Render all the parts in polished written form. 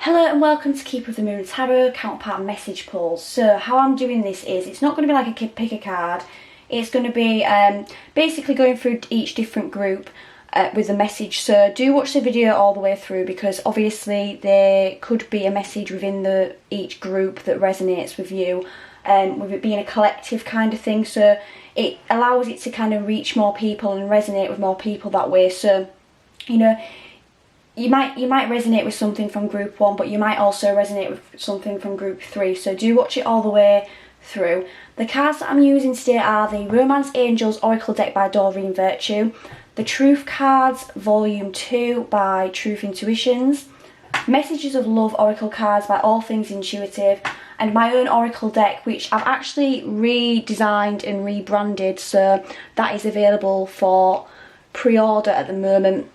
Hello and welcome to Keeper of the Moon Tarot Counterpart message pulls. So how I'm doing this is, it's not going to be like a pick a card. It's going to be basically going through each different group with a message. So do watch the video all the way through, because obviously there could be a message within each group that resonates with you, with it being a collective kind of thing. So it allows it to kind of reach more people and resonate with more people that way. So, you know, you might resonate with something from group 1, but you might also resonate with something from group 3. So do watch it all the way through. The cards that I'm using today are the Romance Angels Oracle deck by Doreen Virtue, the Truth Cards Volume 2 by Truth Intuitions, Messages of Love Oracle cards by All Things Intuitive, and my own Oracle deck, which I've actually redesigned and rebranded, so that is available for pre-order at the moment.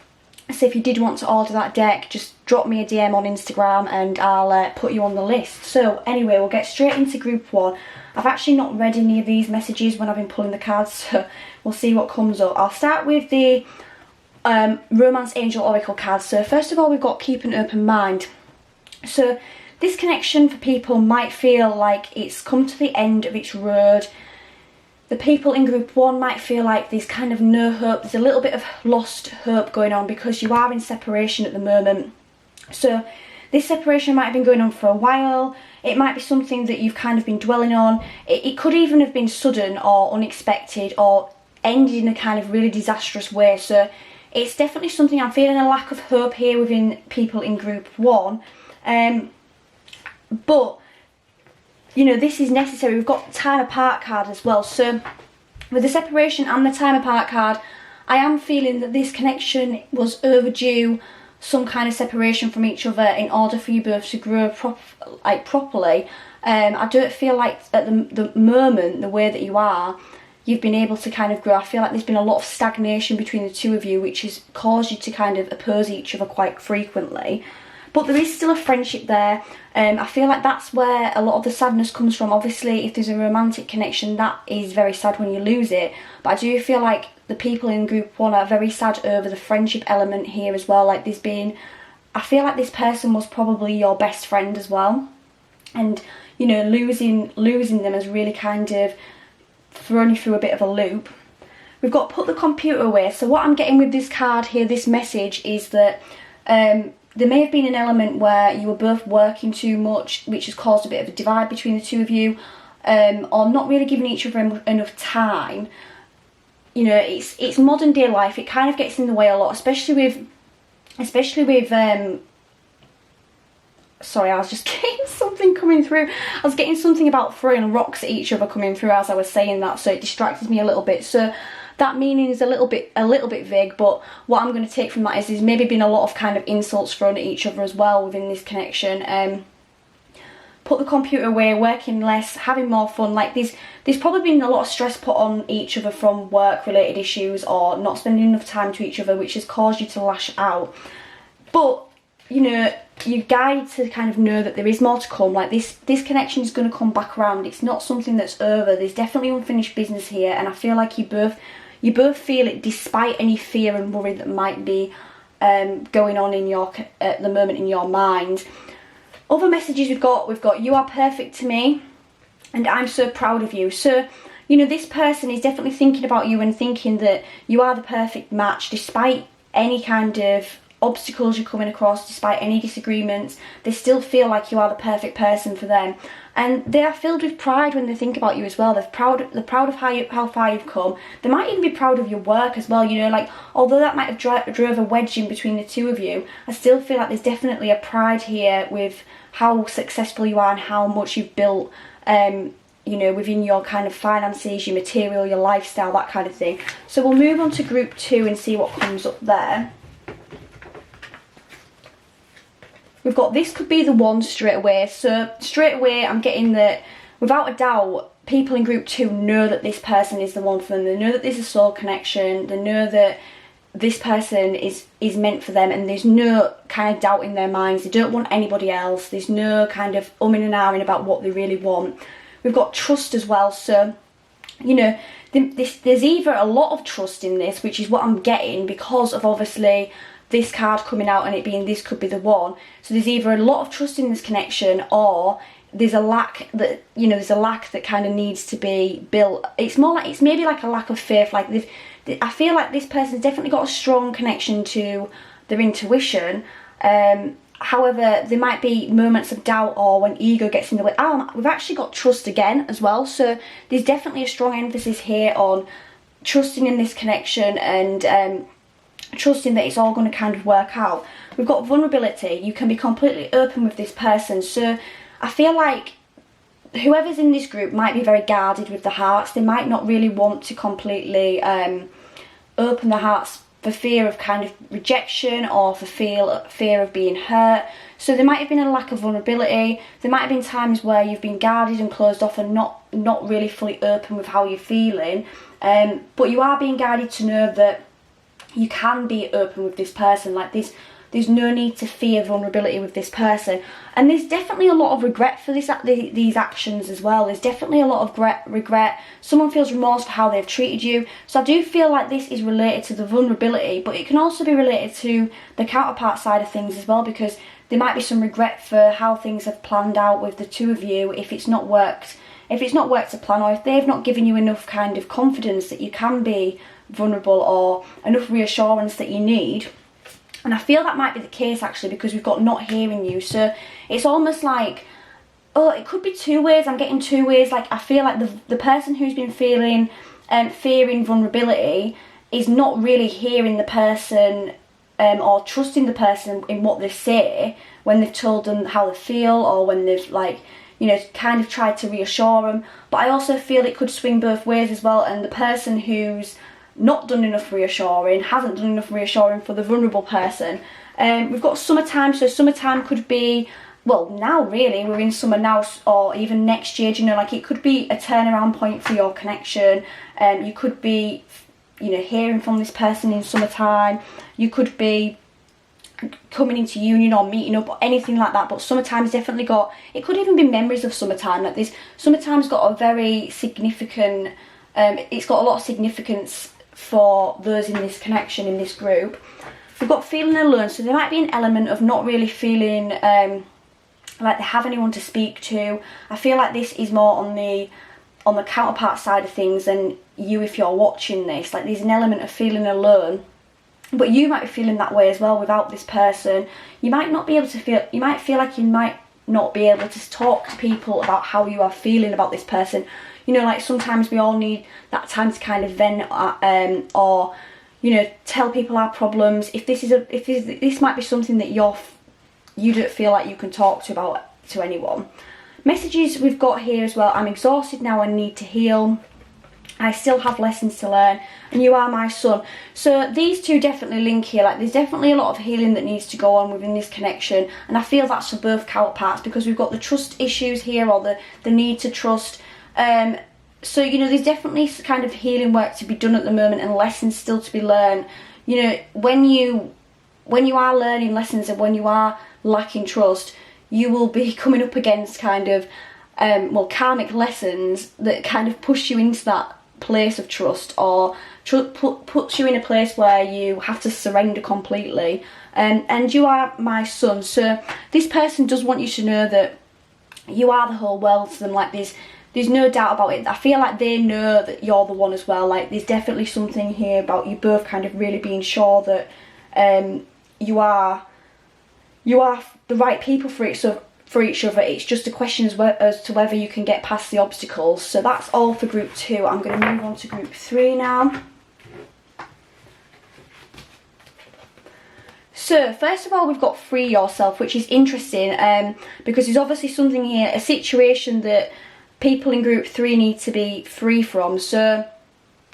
So if you did want to order that deck, just drop me a DM on Instagram and I'll put you on the list. So anyway, we'll get straight into group 1. I've actually not read any of these messages when I've been pulling the cards, so we'll see what comes up. I'll start with the Romance Angel Oracle cards. So first of all, we've got Keep an Open Mind. So this connection for people might feel like it's come to the end of its road. The people in group 1 might feel like there's kind of no hope, there's a little bit of lost hope going on because you are in separation at the moment. So this separation might have been going on for a while. It might be something that you've kind of been dwelling on. It could even have been sudden or unexpected or ended in a kind of really disastrous way. So it's definitely something, I'm feeling a lack of hope here within people in group 1. But you know, this is necessary. We've got the Time Apart card as well. So with the separation and the Time Apart card, I am feeling that this connection was overdue, some kind of separation from each other in order for you both to grow properly. I don't feel like at the moment, the way that you are, you've been able to kind of grow. I feel like there's been a lot of stagnation between the two of you, which has caused you to kind of oppose each other quite frequently. But there is still a friendship there. I feel like that's where a lot of the sadness comes from. Obviously, if there's a romantic connection, that is very sad when you lose it. But I do feel like the people in group 1 are very sad over the friendship element here as well. Like I feel like this person was probably your best friend as well. And, you know, losing them has really kind of thrown you through a bit of a loop. We've got Put the Computer Away. So what I'm getting with this card here, this message, is that there may have been an element where you were both working too much, which has caused a bit of a divide between the two of you, or not really giving each other enough time. You know, it's modern day life. It kind of gets in the way a lot, especially with sorry, I was just getting something coming through. I was getting something about throwing rocks at each other coming through as I was saying that, so it distracted me a little bit. So that meaning is a little bit vague, but what I'm going to take from that is there's maybe been a lot of kind of insults thrown at each other as well within this connection. Put the computer away, working less, having more fun. Like there's probably been a lot of stress put on each other from work related issues or not spending enough time to each other, which has caused you to lash out. But you know, you're guided to kind of know that there is more to come. Like this connection is going to come back around. It's not something that's over. There's definitely unfinished business here, and I feel like you both feel it despite any fear and worry that might be going on at the moment in your mind. Other messages we've got you are perfect to me and I'm so proud of you. So, you know, this person is definitely thinking about you and thinking that you are the perfect match despite any kind of obstacles you're coming across, despite any disagreements. They still feel like you are the perfect person for them, and they are filled with pride when they think about you as well. They're proud of how far you've come. They might even be proud of your work as well. You know, like although that might have drove a wedge in between the two of you, I still feel like there's definitely a pride here with how successful you are and how much you've built, you know, within your kind of finances, your material, your lifestyle, that kind of thing. So we'll move on to group 2 and see what comes up there. We've got This Could Be the One straight away. So straight away I'm getting that without a doubt people in group 2 know that this person is the one for them. They know that there's a soul connection. They know that this person is meant for them, and there's no kind of doubt in their minds. They don't want anybody else. There's no kind of umming and ahhing about what they really want. We've got trust as well. So, you know, there's either a lot of trust in this, which is what I'm getting because of obviously this card coming out and it being this could be the one. So there's either a lot of trust in this connection, or there's a lack that, you know, there's a lack that kind of needs to be built. It's more like, it's maybe like a lack of faith. Like I feel like this person's definitely got a strong connection to their intuition. However, there might be moments of doubt, or when ego gets in the way. We've actually got trust again as well. So there's definitely a strong emphasis here on trusting in this connection, and trusting that it's all going to kind of work out. We've got vulnerability. You can be completely open with this person. So I feel like whoever's in this group might be very guarded with the hearts. They might not really want to completely open the hearts for fear of kind of rejection, or for fear of being hurt. So there might have been a lack of vulnerability. There might have been times where you've been guarded and closed off and not really fully open with how you're feeling. But you are being guided to know that you can be open with this person. Like there's no need to fear vulnerability with this person. And there's definitely a lot of regret for these actions as well. There's definitely a lot of regret. Someone feels remorse for how they've treated you. So I do feel like this is related to the vulnerability, but it can also be related to the counterpart side of things as well, because there might be some regret for how things have planned out with the two of you if it's not worked. If it's not worked to plan, or if they've not given you enough kind of confidence that you can be vulnerable, or enough reassurance that you need. And I feel that might be the case actually, because we've got not hearing you. So it's almost like, oh, it could be two ways. I'm getting two ways. Like I feel like the person who's been feeling fearing vulnerability is not really hearing the person or trusting the person in what they say when they've told them how they feel, or when they've like, you know, kind of tried to reassure them. But I also feel it could swing both ways as well, and the person who's not done enough reassuring hasn't done enough reassuring for the vulnerable person. We've got summertime, so summertime could be, well, now really, we're in summer now, or even next year, you know, like it could be a turnaround point for your connection. You could be, you know, hearing from this person in summertime. You could be coming into union or meeting up or anything like that, but summertime's definitely got, it could even be memories of summertime. Like this, summertime's got a very significant, it's got a lot of significance for those in this connection, in this group. We've got feeling alone, so there might be an element of not really feeling like they have anyone to speak to. I feel like this is more on the counterpart side of things than you if you're watching this. Like there's an element of feeling alone, but you might be feeling that way as well without this person. You might not be able to feel, you might feel like you might not be able to talk to people about how you are feeling about this person. You know, like sometimes we all need that time to kind of vent, or, you know, tell people our problems. If this might be something that you don't feel like you can talk to anyone. Messages we've got here as well. I'm exhausted now and need to heal. I still have lessons to learn, and you are my son. So these two definitely link here. Like there's definitely a lot of healing that needs to go on within this connection, and I feel that's for both counterparts, because we've got the trust issues here, or the need to trust. So, you know, there's definitely kind of healing work to be done at the moment, and lessons still to be learned. You know, when you are learning lessons and when you are lacking trust, you will be coming up against kind of karmic lessons that kind of push you into that place of trust, or puts you in a place where you have to surrender completely. And you are my son, so this person does want you to know that you are the whole world to them. Like there's no doubt about it. I feel like they know that you're the one as well. Like there's definitely something here about you both kind of really being sure that you are the right people for each other. It's just a question as to whether you can get past the obstacles. So that's all for group 2. I'm going to move on to group 3 now. So first of all, we've got free yourself, which is interesting, because there's obviously something here, a situation that people in group 3 need to be free from. So,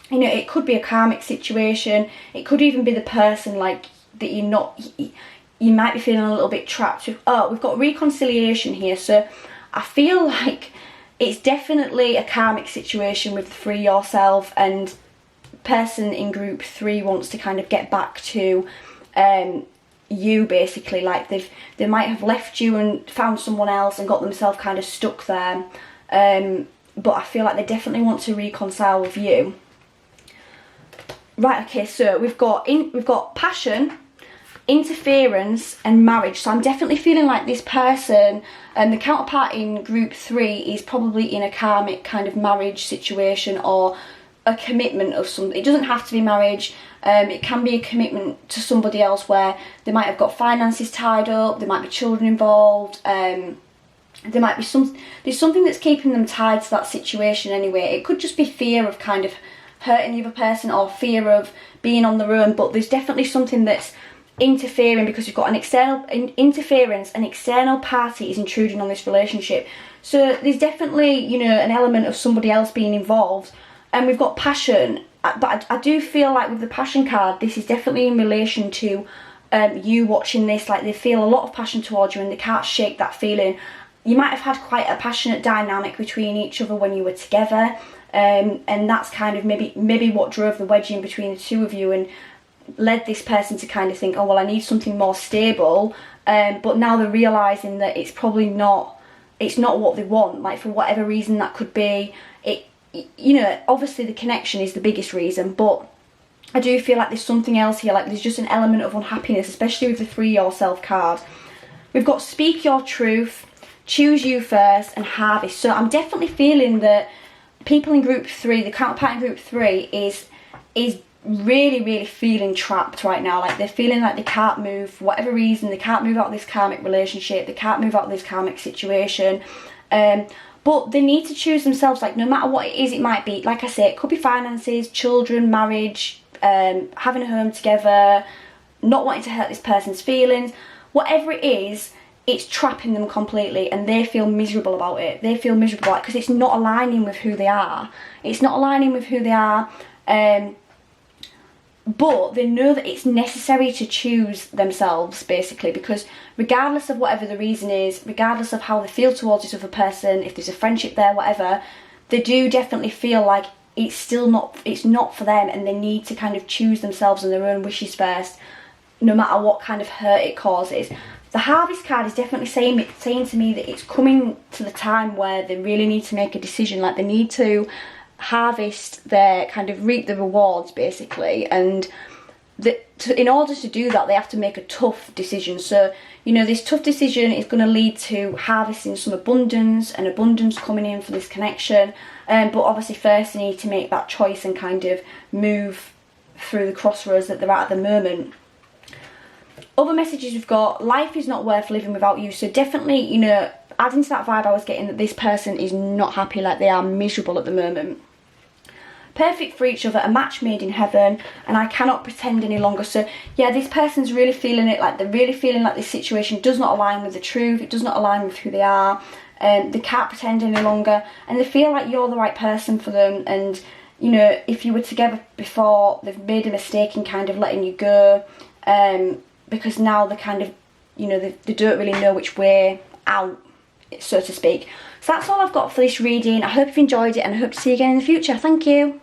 you know, it could be a karmic situation. It could even be the person like that you might be feeling a little bit trapped with. Oh, we've got reconciliation here. So I feel like it's definitely a karmic situation with free yourself, and person in group 3 wants to kind of get back to you, basically. Like they might have left you and found someone else and got themselves kind of stuck there. But I feel like they definitely want to reconcile with you. Right, okay, so we've got passion, interference and marriage. So I'm definitely feeling like this person, and the counterpart in group 3 is probably in a karmic kind of marriage situation or a commitment of some. It doesn't have to be marriage. It can be a commitment to somebody else where they might have got finances tied up, there might be children involved, there might be there's something that's keeping them tied to that situation anyway. It could just be fear of kind of hurting the other person or fear of being on their own, but there's definitely something that's interfering because you've got an external interference, an external party is intruding on this relationship. So there's definitely, you know, an element of somebody else being involved. And we've got passion, but I do feel like with the passion card, this is definitely in relation to you watching this, like they feel a lot of passion towards you and they can't shake that feeling. You might have had quite a passionate dynamic between each other when you were together, and that's kind of maybe what drove the wedging between the two of you and led this person to kind of think, oh well, I need something more stable, but now they're realising that it's probably not, it's not what they want, like for whatever reason that could be. You know, obviously the connection is the biggest reason, but I do feel like there's something else here, like there's just an element of unhappiness, especially with the Free Yourself card. We've got Speak Your Truth, Choose You First, and Harvest. So I'm definitely feeling that people in group 3, the counterpart in group 3 is really feeling trapped right now. Like they're feeling like they can't move for whatever reason. They can't move out of this karmic relationship, they can't move out of this karmic situation, but they need to choose themselves. Like no matter what it is, it might be, like I say, it could be finances, children, marriage, having a home together, not wanting to hurt this person's feelings. Whatever it is, it's trapping them completely and they feel miserable about it. They feel miserable because it's not aligning with who they are. It's not aligning with who they are, but they know that it's necessary to choose themselves, basically, because regardless of whatever the reason is, regardless of how they feel towards this other person, if there's a friendship there, whatever, they do definitely feel like it's not for them, and they need to kind of choose themselves and their own wishes first, no matter what kind of hurt it causes. The Harvest card is definitely saying to me that it's coming to the time where they really need to make a decision, like they need to harvest their, kind of reap the rewards basically, and in order to do that they have to make a tough decision. So you know, this tough decision is going to lead to harvesting some abundance and abundance coming in for this connection, but obviously first they need to make that choice and kind of move through the crossroads that they're at the moment. Other messages we've got, life is not worth living without you. So definitely, you know, adding to that vibe I was getting that this person is not happy, like they are miserable at the moment. Perfect for each other, a match made in heaven, and I cannot pretend any longer. So yeah, this person's really feeling it, like they're really feeling like this situation does not align with the truth, it does not align with who they are, they can't pretend any longer, and they feel like you're the right person for them. And you know, if you were together before, they've made a mistake in kind of letting you go, because now they kind of, you know, they don't really know which way out, so to speak. So that's all I've got for this reading. I hope you've enjoyed it and I hope to see you again in the future. Thank you.